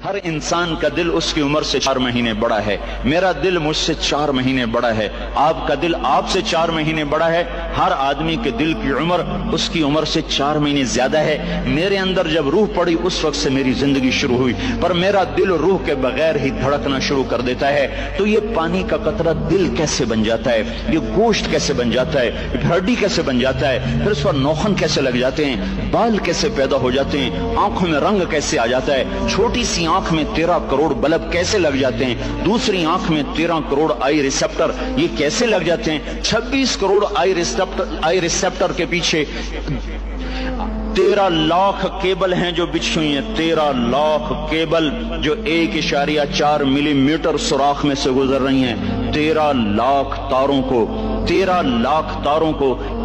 ہر انسان کا دل اس کی عمر سے 4 مہینے بڑا ہے. میرا دل مجھ سے 4 مہینے بڑا ہے. آپ کا دل آپ سے 4 مہینے بڑا ہے. ہر آدمی کے دل کی عمر اس کی عمر سے 4 مہینے زیادہ ہے. میرے اندر جب روح پڑی اس وقت سے میری زندگی شروع ہوئی، پر میرا دل روح کے بغیر ہی دھڑکنا شروع کر دیتا ہے. تو یہ پانی کا قطرہ دل کیسے بن جاتا ہے؟ یہ گوشت کیسے بن جاتا ہے؟ ہڈی کیسے بن جاتا ہے؟ پھر اس پر نوخن کیسے لگ جاتے ہیں؟ بال کیسے پیدا ہو جاتے ہیں؟ آنکھوں میں رنگ کیسے آ جاتا ہے؟ چھوٹی سی آنکھ میں 13 کروڑ بلب کیسے لگ جاتے ہیں؟ دوسری آنکھ میں 13 کروڑ آئی ریسپٹر یہ کیسے لگ جاتے ہیں؟ 26 کروڑ آئی ریسپٹر کے پیچھے 13 لاکھ کیبل ہیں جو بچھی ہوئی ہیں. 13 لاکھ کیبل جو 1.4 ملی میٹر سوراخ میں سے گزر رہی ہیں. 13 لاکھ تاروں کو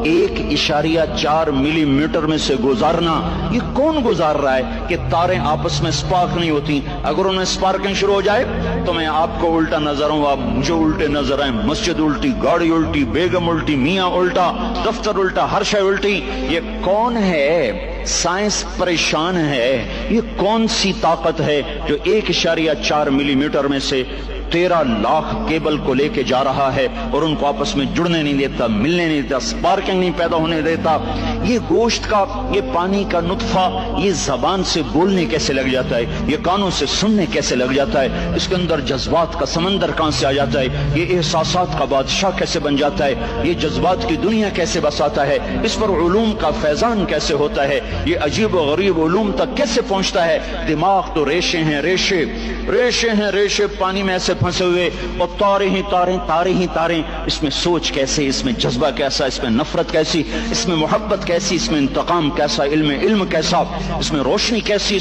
1.4 ملی میٹر میں سے گزارنا، یہ کون گزار رہا ہے کہ تاریں آپس میں سپارک نہیں ہوتی؟ اگر انہیں سپارکنگ شروع ہو جائے تو میں آپ کو الٹا نظر ہوں، آپ مجھے الٹے نظر آئیں. مسجد الٹی، گاڑی الٹی، بیگم الٹی، میاں الٹا، دفتر الٹا، ہر شے الٹی. یہ کون ہے؟ سائنس پریشان ہے. یہ کون سی طاقت ہے جو 1.4 ملی میٹر میں سے 13 لاکھ کیبل کو لے کے جا رہا ہے اور ان کو آپس میں جڑنے نہیں دیتا، ملنے نہیں دیتا، سپارکنگ نہیں پیدا ہونے دیتا؟ یہ گوشت کا، یہ پانی کا نطفہ، یہ زبان سے بولنے کیسے لگ جاتا ہے؟ یہ کانوں سے سننے کیسے لگ جاتا ہے؟ اس کے اندر جذبات کا سمندر کہاں سے آ جاتا ہے؟ یہ احساسات کا بادشاہ کیسے بن جاتا ہے؟ یہ جذبات کی دنیا کیسے بساتا ہے؟ اس پر علوم کا فیضان کیسے ہوتا ہے؟ یہ عجیب و غریب علوم تک کیسے پہنچتا ہے؟ دماغ تو ریشے ہیں، ریشے پانی میں ایسے پھنسے ہوئے، اور تاریں ہی تاریں. اس میں سوچ کیسے، اس میں جذبہ کیسا، اس میں نفرت کیسی، اس میں محبت کیسی، اس میں انتقام کیسا، علم کیسا، اس میں روشنی کیسی،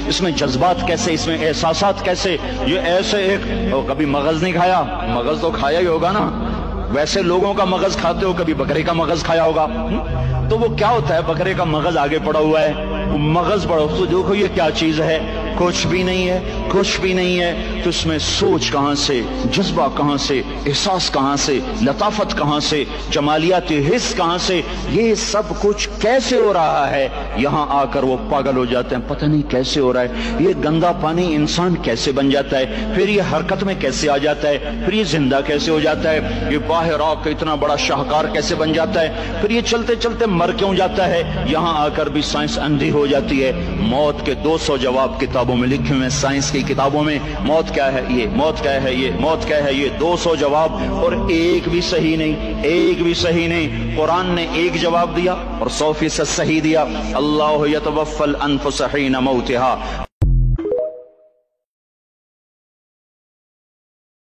اس میں جذبات کیسے، اس میں احساسات کیسے. یہ ایسے ایک کبھی مغز نہیں کھایا؟ مغز تو کھایا ہی ہوگا نا. ویسے لوگوں کا مغز کھاتے ہو، کبھی بکرے کا مغز کھایا ہوگا. تو وہ کیا ہوتا ہے؟ بکرے کا مغز آگے پڑا ہوا ہے، مغز پڑا، تو دیکھو یہ کیا چیز ہے؟ کچھ بھی نہیں ہے. تو اس میں سوچ کہاں سے، جذبہ کہاں سے، احساس کہاں سے، لطافت کہاں سے، جمالیات حس کہاں سے؟ یہ سب کچھ کیسے ہو رہا ہے؟ یہاں آ کر وہ پاگل ہو جاتے ہیں، پتہ نہیں کیسے ہو رہا ہے. یہ گندا پانی انسان کیسے بن جاتا ہے؟ پھر یہ حرکت میں کیسے آ جاتا ہے؟ پھر یہ زندہ کیسے ہو جاتا ہے؟ یہ باہر آ کے اتنا بڑا شاہکار کیسے بن جاتا ہے؟ پھر یہ چلتے چلتے مر کیوں جاتا ہے؟ یہاں آ کر بھی سائنس اندھی ہو جاتی ہے. موت کے 200 جواب کتابوں میں لکھے ہوئے ہیں، سائنس کی کتابوں میں. موت کیا ہے؟ موت کیا ہے؟ یہ 200 جواب، اور ایک بھی صحیح نہیں. قرآن نے ایک جواب دیا اور 100% صحیح دیا. اللہ یتوفی الانفس حین موتها